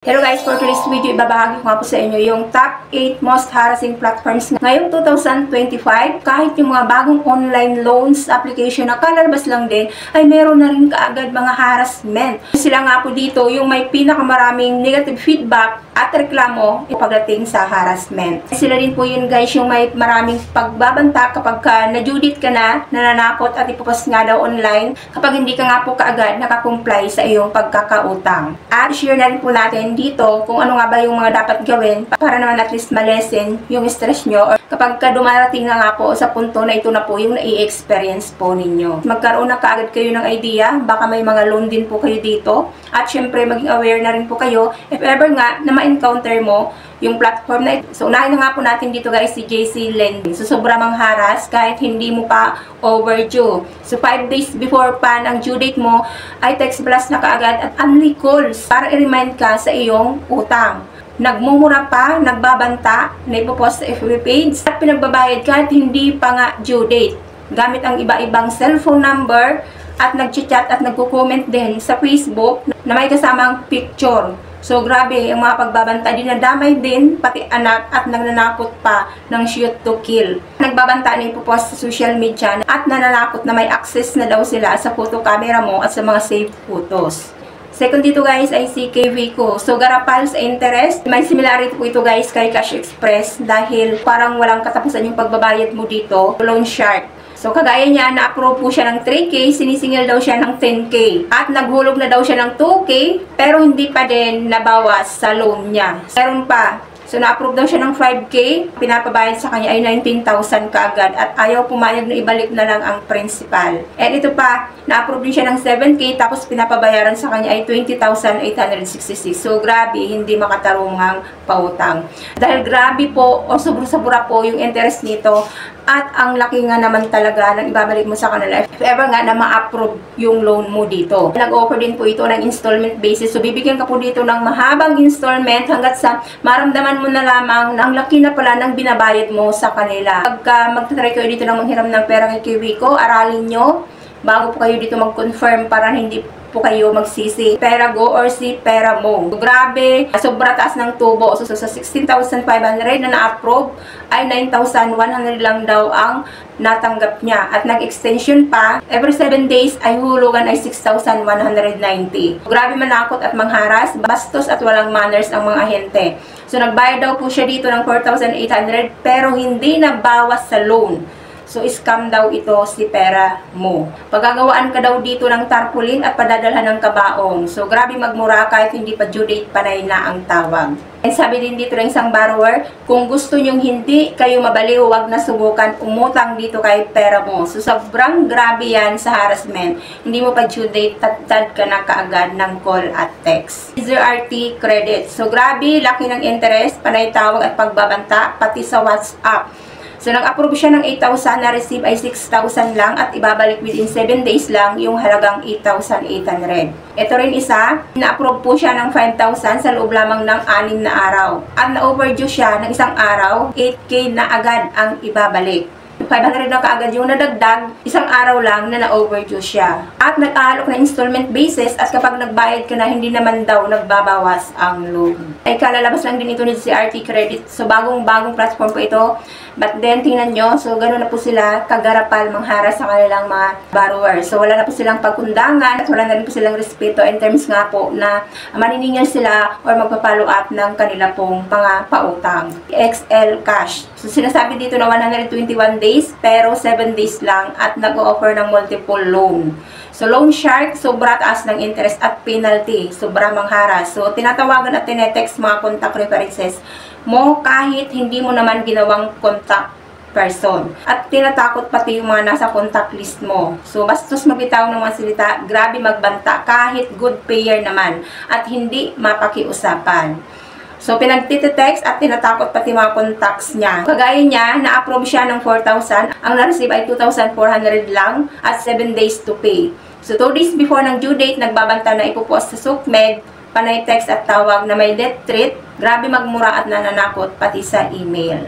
Hello guys, for today's video, ibabahagi ko nga po sa inyo yung top 8 most harassing platforms ngayong 2025. Kahit yung mga bagong online loans application na kalalabas lang din, ay meron na rin kaagad mga harassment. Sila nga po dito yung may pinakamaraming negative feedback at reklamo pagdating sa harassment. Sila din po yun guys yung may maraming pagbabanta kapag na-judit ka na, nananakot at ipopost nga daw online kapag hindi ka nga po kaagad nakakomply sa iyong pagkakautang. At share na rin po natin dito kung ano nga ba yung mga dapat gawin para naman at least malesen yung stress nyo or kapag dumarating na nga po sa punto na ito na po yung nai-experience po ninyo. Magkaroon na kaagad kayo ng idea, baka may mga loan din po kayo dito at syempre maging aware na rin po kayo if ever nga na ma-encounter mo yung platform na ito. So unahin na nga po natin dito guys si JC Lending. So sobra mang haras kahit hindi mo pa overdue. So 5 days before pa ng due date mo ay text blast na kaagad at only calls para i-remind ka sa iyong utang. Nagmumura pa, nagbabanta, na ipopost sa FB page at pinagbabayad kahit hindi pa nga due date. Gamit ang iba-ibang cellphone number at nag-chat at nagko-comment din sa Facebook na may kasamang picture. So grabe, ang mga pagbabanta dinadamay din pati anak at nagnanakot pa ng shoot to kill. Nagbabanta na ipopost sa social media at nananakot na may access na daw sila sa photo camera mo at sa mga saved photos. Second dito guys ay si KVCO. So garapal sa interest. May similarity po ito guys kay Cash Express dahil parang walang katapusan yung pagbabayad mo dito. Loan shark. So kagaya niya, na-approve po siya ng 3K, sinisingil daw siya ng 10K. At naghulog na daw siya ng 2K, pero hindi pa din nabawas sa loan niya. Meron pa. So na-approve daw siya ng 5K, pinapabayad sa kanya ay 19,000 kaagad at ayaw pumayag na ibalik na lang ang principal. And ito pa, na-approve din siya ng 7K tapos pinapabayaran sa kanya ay 20,866. So grabe, hindi makatarungang pautang. Dahil grabe po o sobra-sobra po yung interest nito at ang laki nga naman talaga ng ibabalik mo sa kanila if ever nga na ma-approve yung loan mo dito. Nag-offer din po ito ng installment basis. So bibigyan ka po dito ng mahabang installment hanggat sa maramdaman mo na lamang na ang laki na pala ng binabayad mo sa kanila. Pagka magtatry kayo dito ng manghiram ng pera kay KVCO, aralin nyo bago po kayo dito mag-confirm para hindi po kayo magsisi Perago or si Peramo. Grabe, sobra taas ng tubo. So sa 16,500 na na-approve ay 9,100 lang daw ang natanggap niya. At nag-extension pa, every 7 days ay hulugan ay 6,190. Grabe manakot at mangharas, bastos at walang manners ang mga ahente. So nagbayad daw po siya dito ng 4,800 pero hindi nabawas sa loan. So, scam daw ito si pera mo. Pagagawaan ka daw dito ng tarpaulin at padadalhan ng kabaong. So, grabe magmura kahit hindi pa due date panay na ang tawag. And sabi din dito ng isang borrower, kung gusto nyong hindi kayo mabaliw, huwag na subukan umutang dito kay pera mo. So, sobrang grabe yan sa harassment. Hindi mo pa due date, tatad ka na kaagad ng call at text. RT credit. So, grabe, laki ng interest, panay tawag at pagbabanta, pati sa WhatsApp. So, nag-approve siya ng 8,000, na-receive ay 6,000 lang at ibabalik within 7 days lang yung halagang 8,800. Ito rin isa, na-approve po siya ng 5,000 sa loob lamang ng 6 na araw. At na-overdue siya ng isang araw, 8K na agad ang ibabalik. 500 na kaagad yung nadagdag, isang araw lang na na-overdue siya. At nag-aalok na installment basis at kapag nagbayad ka na, hindi naman daw nagbabawas ang loan. Ay kalalabas lang din ito ni RT Credit. So bagong platform po ito. But then, tingnan nyo, so gano'n na po sila kagarapal mangharas sa kanilang mga borrowers. So wala na po silang pagkundangan at wala na rin po silang respeto in terms nga po na maniningil sila or magpa-follow up ng kanila pong mga pautang. XL Cash. So sinasabi dito na 121 days pero 7 days lang at nag-o-offer ng multiple loan. So loan shark, sobra taas ng interest at penalty. Sobra mangharas. So tinatawagan at tinetext mga contact references mo kahit hindi mo naman ginawang contact person. At tinatakot pati yung mga nasa contact list mo. So, bastos magbitaw ng mga salita, grabe magbanta kahit good payer naman at hindi mapakiusapan. So, pinagtitext at tinatakot pati mga contacts niya. Kagaya niya, na-approve siya ng 4,000. Ang na-receive ay 2,400 lang at 7 days to pay. So, 2 days before ng due date, nagbabanta na ipopost sa SUKMED, panay text at tawag na may death threat, grabe magmura at nananakot pati sa email.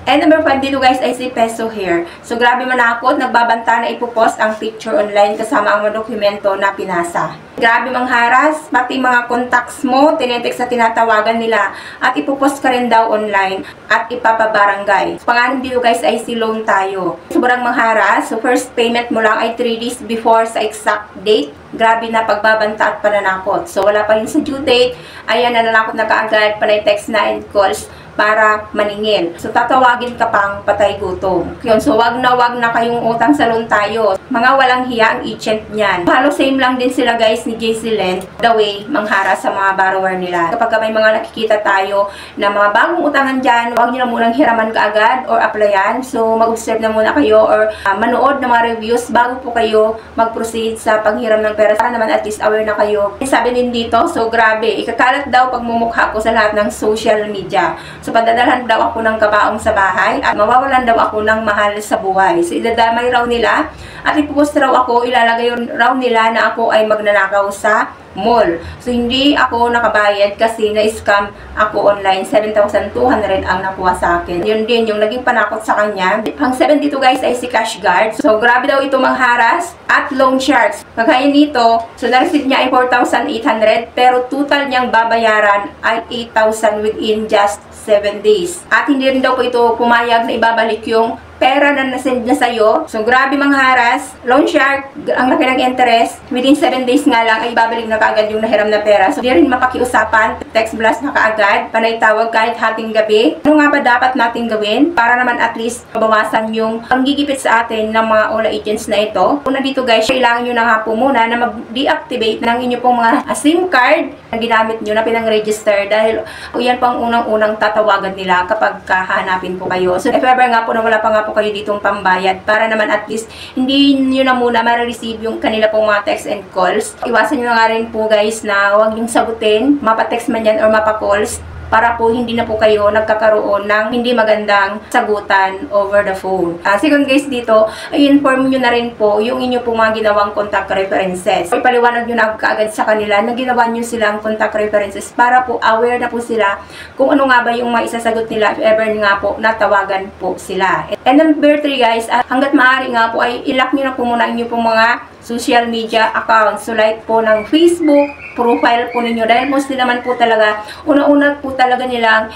And number 5 dito guys ay si Peso Hair. So grabe manakot, nagbabanta na ipopost ang picture online kasama ang mga dokumento na pinasa. Grabe mangharas, pati mga contacts mo, tinetext na tinatawagan nila at ipopost ka rin daw online at ipapabarangay. Pangalan dito guys ay si Loan Tayo. Sobrang mangharas, so first payment mo lang ay 3 days before sa exact date. Grabe na pagbabanta at pananakot. So wala pa rin sa due date, ayan nananakot na kaagad, panay text na and calls para maningil. So, tatawagin ka pang patay gutom. Yun, so wag na kayong utang sa Loan Tayo. Mga walang hiya ang agent niyan. Halos same lang din sila guys ni JC Lend, the way manghara sa mga borrower nila. Kapag may mga nakikita tayo na mga bagong utangan dyan, wag nyo na munang hiraman kaagad or applyan. So, mag-observe na muna kayo or manood ng mga reviews bago po kayo mag-proceed sa panghiram ng pera. Para naman at least aware na kayo. Sabi din dito, so grabe, ikakalat daw pagmumukha ko sa lahat ng social media. So, padadalhan daw ako ng kabaong sa bahay at mawawalan daw ako ng mahal sa buhay. So, idadamay raw nila at ipopost raw ako, ilalagay raw nila na ako ay magnanakaw sa mall. So, hindi ako nakabayad kasi na-scam ako online. 7,200 ang nakuha sa akin. Yun din yung naging panakot sa kanya. Ang 7 dito guys ay si Cash Guard. So, grabe daw ito mangharas at loan sharks. Pagkaya nito, so na-receive niya ay 4,800 pero total niyang babayaran ay 8,000 within just 7 days. At hindi rin daw po ito pumayag na ibabalik yung pera na nasend niya sa'yo. So, grabe mangharas. Loan shark, ang laki ng interest. Within 7 days nga lang ay ibabalik na kaagad yung nahiram na pera. So, di rin mapakiusapan. Text blast na kaagad. Panay tawag kahit hating gabi. Ano nga ba dapat natin gawin? Para naman at least mabawasan yung panggigipit sa atin ng mga OLA agents na ito. Una dito guys, kailangan nyo na nga po muna na mag-deactivate ng inyo pong mga SIM card na ginamit nyo na pinang-register dahil yan pang unang-unang tatawagan nila kapag kahanapin po kayo. So, if ever nga po na wala pa nga po kayo ditong pambayad para naman at least hindi nyo na muna ma-receive yung kanila pong mga text and calls. Iwasan nyo na nga rin po guys na huwag yung sagutin, mapa-text man yan or mapa-calls para po hindi na po kayo nagkakaroon ng hindi magandang sagutan over the phone. Second guys dito, ay inform nyo na rin po yung inyo pong mga ginawang contact references. Ipaliwanag nyo na kaagad sa kanila na ginawa nyo silang contact references para po aware na po sila kung ano nga ba yung maisasagot nila if ever nga po natawagan po sila. And number 3 guys, hanggat maaari nga po ay ilock nyo na po muna inyo pong mga social media accounts. So like po ng Facebook, profile po ninyo. Dahil mostly naman po talaga, una-una po talaga nilang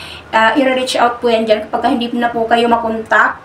i-reach out po yan dyan kapag hindi na po kayo makontak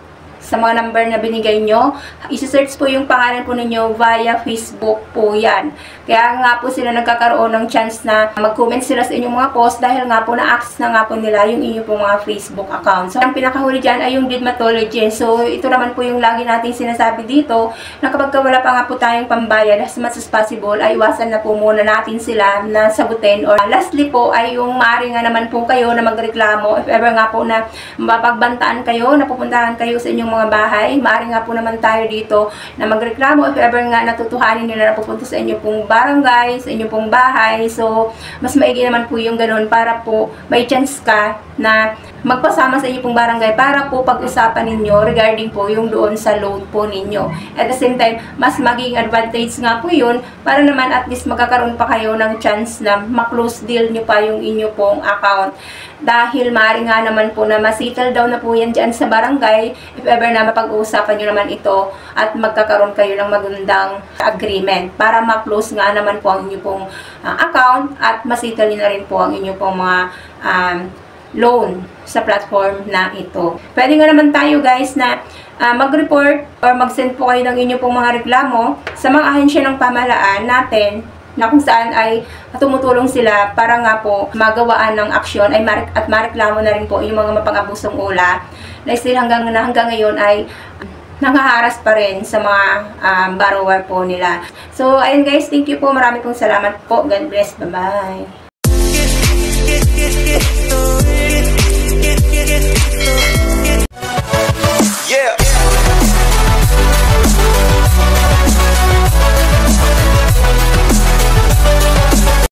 sa mga number na binigay nyo. I-search po yung pangalan po ninyo via Facebook po yan. Kaya nga po sila nagkakaroon ng chance na mag-comment sila sa inyong mga post dahil nga po na-access na nga po nila yung inyong po mga Facebook account. So, ang pinakahuli dyan ay yung Didmatology. So, ito naman po yung lagi natin sinasabi dito na kapag wala pa nga po tayong pambayad as much as possible, ay iwasan na po muna natin sila na sagutin. Or lastly po ay yung maaari nga naman po kayo na magreklamo if ever nga po na mapagbantaan kayo, napupuntahan kayo sa inyong mga bahay. Maaari nga po naman tayo dito na magreklamo if ever nga natutuhanin nila na pupunta sa inyo pong barangay, sa inyo pong bahay. So, mas maigi naman po yung ganun para po may chance ka na magpasama sa inyo pong barangay para po pag-usapan ninyo regarding po yung doon sa loan po ninyo. At the same time, mas maging advantage nga po yun para naman at least magkakaroon pa kayo ng chance na ma-close deal nyo pa yung inyo pong account. Dahil maaari nga naman po na ma-settle down na po yan dyan sa barangay if ever na mapag-uusapan nyo naman ito at magkakaroon kayo ng magandang agreement para ma-close nga naman po ang inyo pong account at ma-settle nyo na rin po ang inyo pong mga loan sa platform na ito. Pwede nga naman tayo guys na mag-report or mag-send po kayo ng inyo pong mga reklamo sa mga ahensya ng pamahalaan natin na kung saan ay tumutulong sila para nga po magawaan ng aksyon ay at mareklamo na rin po yung mga mapang-abusong ula na still hanggang ngayon ay nanghaharas pa rin sa mga borrower po nila. So, ayun guys, thank you po. Marami pong salamat po. God bless. Bye-bye. Yeah.